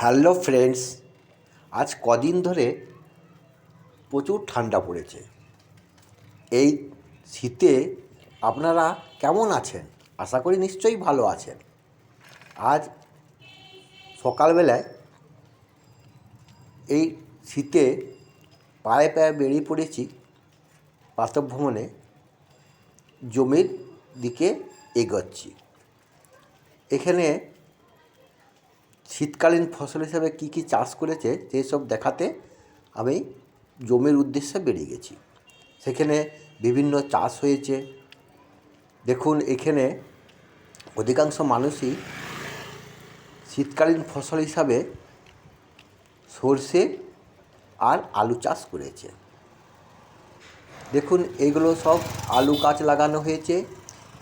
Hello friends, আজ কদিন ধরে প্রচুর ঠান্ডা পড়েছে। এই শীতে আপনারা কেমন আছেন? আশা করি নিশ্চয়ই ভালো আছেন। আজ সকালবেলায় এই শীতে পায়ে পায়ে বেরিয়ে পড়েছি প্রাতঃভ্রমণে, জমির দিকে এগোচ্ছি। এখানে শীতকালীন ফসল হিসাবে কী কী চাষ করেছে সেই সব দেখাতে আমি জমির উদ্দেশ্যে বেরিয়ে গেছি। সেখানে বিভিন্ন চাষ হয়েছে। দেখুন, এখানে অধিকাংশ মানুষই শীতকালীন ফসল হিসাবে সর্ষে আর আলু চাষ করেছে। দেখুন, এইগুলো সব আলু গাছ লাগানো হয়েছে,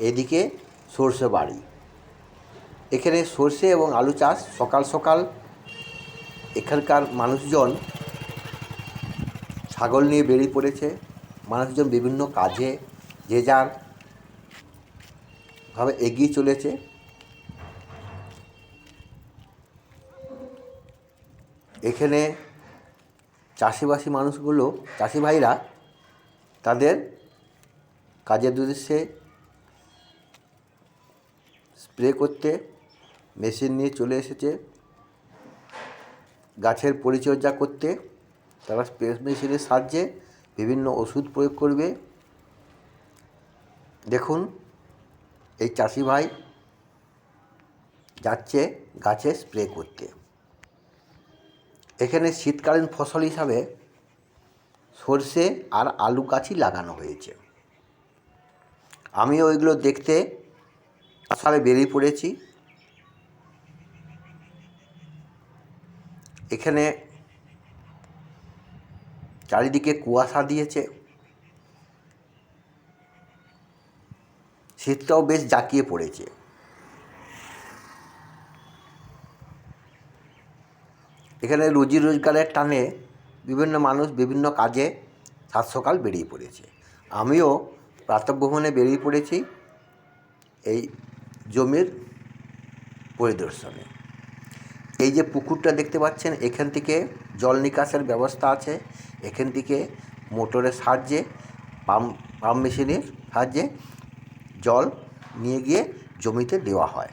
এদিকে সর্ষে বাড়ি। এখানে সর্ষে এবং আলু চাষ সকাল সকাল এখানকার মানুষজন ছাগল নিয়ে বেরিয়ে পড়েছে। মানুষজন বিভিন্ন কাজে যে যার ভাবে এগিয়ে চলেছে। এখানে চাষিবাসী মানুষগুলো, চাষি ভাইরা তাদের কাজের উদ্দেশ্যে স্প্রে করতে মেশিন নিয়ে চলে এসেছে। গাছের পরিচর্যা করতে তারা স্প্রে মেশিনের সাহায্যে বিভিন্ন ওষুধ প্রয়োগ করবে। দেখুন, এই চাষি ভাই যাচ্ছে গাছে স্প্রে করতে। এখানে শীতকালীন ফসল হিসাবে সর্ষে আর আলু গাছই লাগানো হয়েছে। আমিও ওইগুলো দেখতে আসলে বেরিয়ে পড়েছি। এখানে চারিদিকে কুয়াশা দিয়েছে, শীতটাও বেশ জাঁকিয়ে পড়েছে। এখানে রুজি রোজগারের টানে বিভিন্ন মানুষ বিভিন্ন কাজে সাত সকাল বেরিয়ে পড়েছে। আমিও প্রাতঃভ্রমণে বেরিয়ে পড়েছি এই জমির পরিদর্শনে। এই যে পুকুরটা দেখতে পাচ্ছেন, এখান থেকে জল নিকাশের ব্যবস্থা আছে। এখান থেকে মোটরের সাহায্যে পাম্প মেশিনের সাহায্যে জল নিয়ে গিয়ে জমিতে দেওয়া হয়।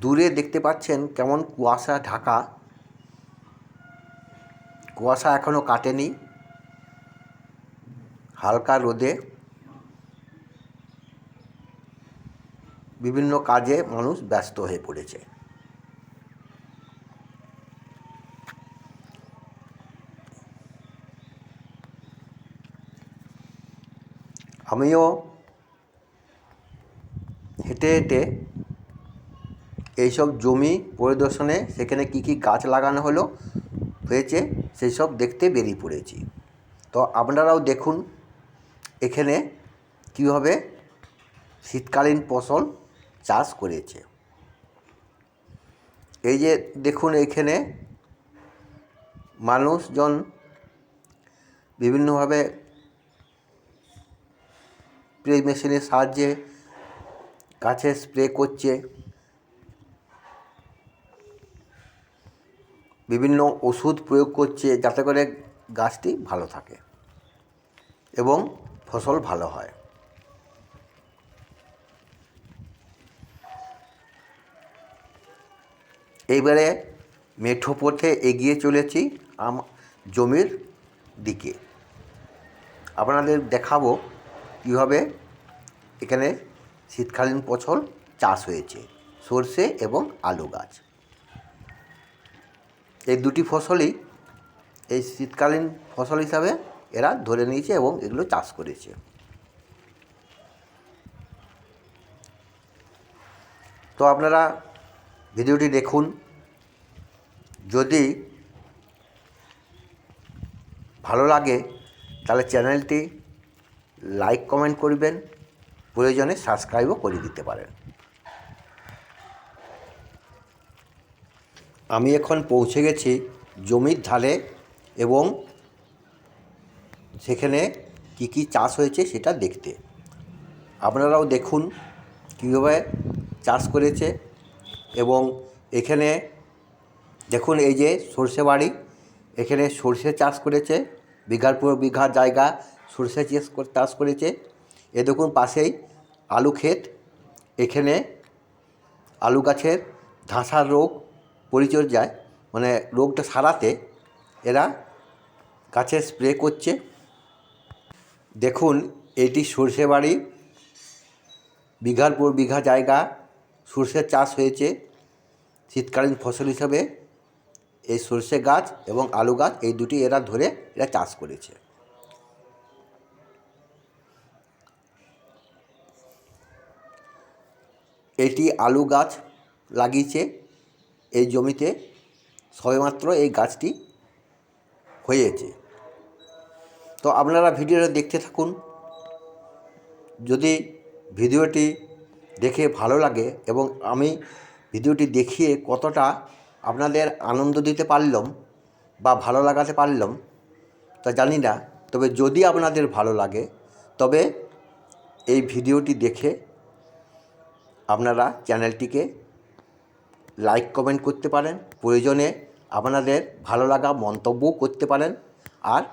দূরে দেখতে পাচ্ছেন কেমন কুয়াশা ঢাকা। কুয়াশা এখনও কাটেনি। হালকা রোদে বিভিন্ন কাজে মানুষ ব্যস্ত হয়ে পড়েছে। আমিও হেঁটে হেঁটে এইসব জমি পরিদর্শনে, সেখানে কী কী গাছ লাগানো হয়েছে সেই সব দেখতে বেরিয়ে পড়েছি। তো আপনারাও দেখুন এখানে কীভাবে শীতকালীন ফসল চাষ করেছে। এই যে দেখুন, এখানে মানুষজন বিভিন্নভাবে স্প্রে মেশিনের সাহায্যে গাছে স্প্রে করছে। বিভিন্ন ওষুধ প্রয়োগ করছে যাতে করে গাছটি ভালো থাকে এবং ফসল ভালো হয়। এইবারে মেঠো পথে এগিয়ে চলেছি জমির দিকে। আপনাদের দেখাবো কীভাবে এখানে শীতকালীন ফসল চাষ হয়েছে, সর্ষে এবং আলু গাছ। এই দুটি ফসলই এই শীতকালীন ফসল হিসাবে এরা ধরে নিয়েছে এবং এগুলো চাষ করেছে। তো আপনারা ভিডিওটি দেখুন। যদি ভালো লাগে তাহলে চ্যানেলটি লাইক কমেন্ট করবেন, প্রয়োজনে সাবস্ক্রাইবও করে দিতে পারেন। আমি এখন পৌঁছে গেছি জমির ধারে এবং সেখানে কী কী চাষ হয়েছে সেটা দেখতে। আপনারাও দেখুন কীভাবে চাষ করেছে। এবং এখানে দেখুন এই যে সর্ষে বাড়ি, এখানে সর্ষে চাষ করেছে, বিঘার পর বিঘা জায়গা সর্ষে চাষ করেছে। এ দেখুন পাশেই আলু ক্ষেত, এখানে আলু গাছের ধসা রোগ পরিচর্যায় মানে রোগটা সারাতে এরা গাছে স্প্রে করছে। দেখুন এটি সর্ষে বাড়ি, বিঘার পর বিঘা জায়গা সর্ষে চাষ হয়েছে। শীতকালীন ফসল হিসাবে এই সর্ষে গাছ এবং আলু গাছ এই দুটি এরা ধরে এরা চাষ করেছে। এটি আলু গাছ লাগিয়েছে এই জমিতে, সবেমাত্র এই গাছটি হয়েছে। তো আপনারা ভিডিওটা দেখতে থাকুন। যদি ভিডিওটি দেখে ভালো লাগে এবং আমি ভিডিওটি দেখিয়ে কতটা আপনাদের আনন্দ দিতে পারলাম বা ভালো লাগাতে পারলাম তা জানি না, তবে যদি আপনাদের ভালো লাগে তবে এই ভিডিওটি দেখে আপনারা চ্যানেলটিকে লাইক কমেন্ট করতে পারেন, প্রয়োজনে আপনাদের ভালো লাগা মন্তব্যও করতে পারেন, আর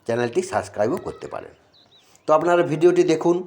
চ্যানেলটি সাবস্ক্রাইবও করতে পারেন। তো আপনারা ভিডিওটি দেখুন।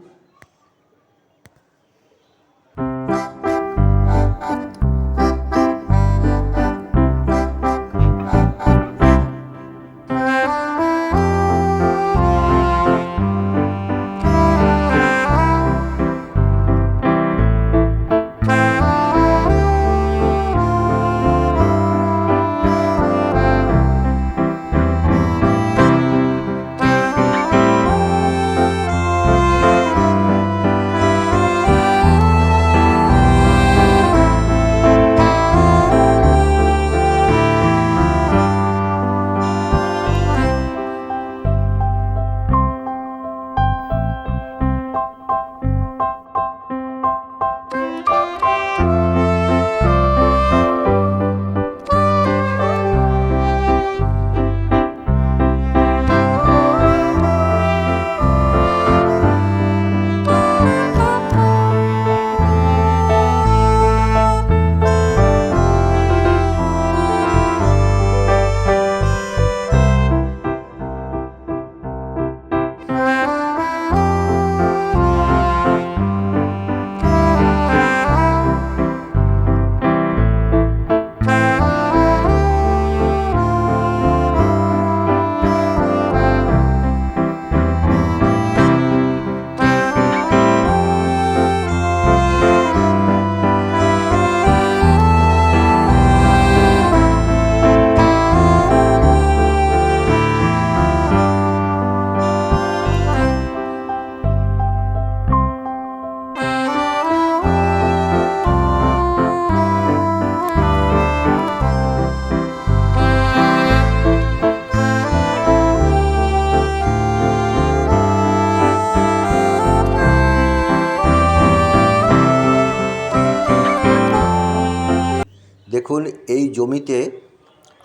দেখুন এই জমিতে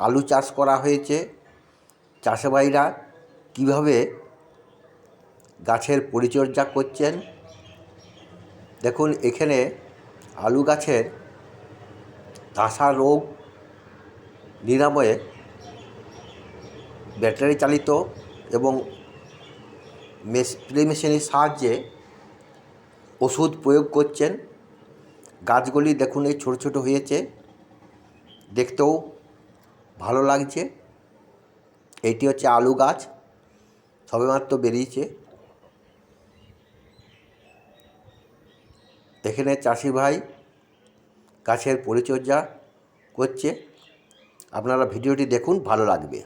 আলু চাষ করা হয়েছে। চাষি ভাইরা কীভাবে গাছের পরিচর্যা করছেন দেখুন। এখানে আলু গাছের ধসা রোগ নিরাময়ে ব্যাটারি চালিত এবং স্প্রে মেশিনের সাহায্যে ওষুধ প্রয়োগ করছেন। গাছগুলি দেখুন এই ছোটো ছোটো হয়েছে, দেখতেও ভালো লাগছে। এইটি হচ্ছে আলু গাছ, সবেমাত্র বেরিয়েছে। এখানে চাষি ভাই গাছের পরিচর্যা করছে। আপনারা ভিডিওটি দেখুন, ভালো লাগবে।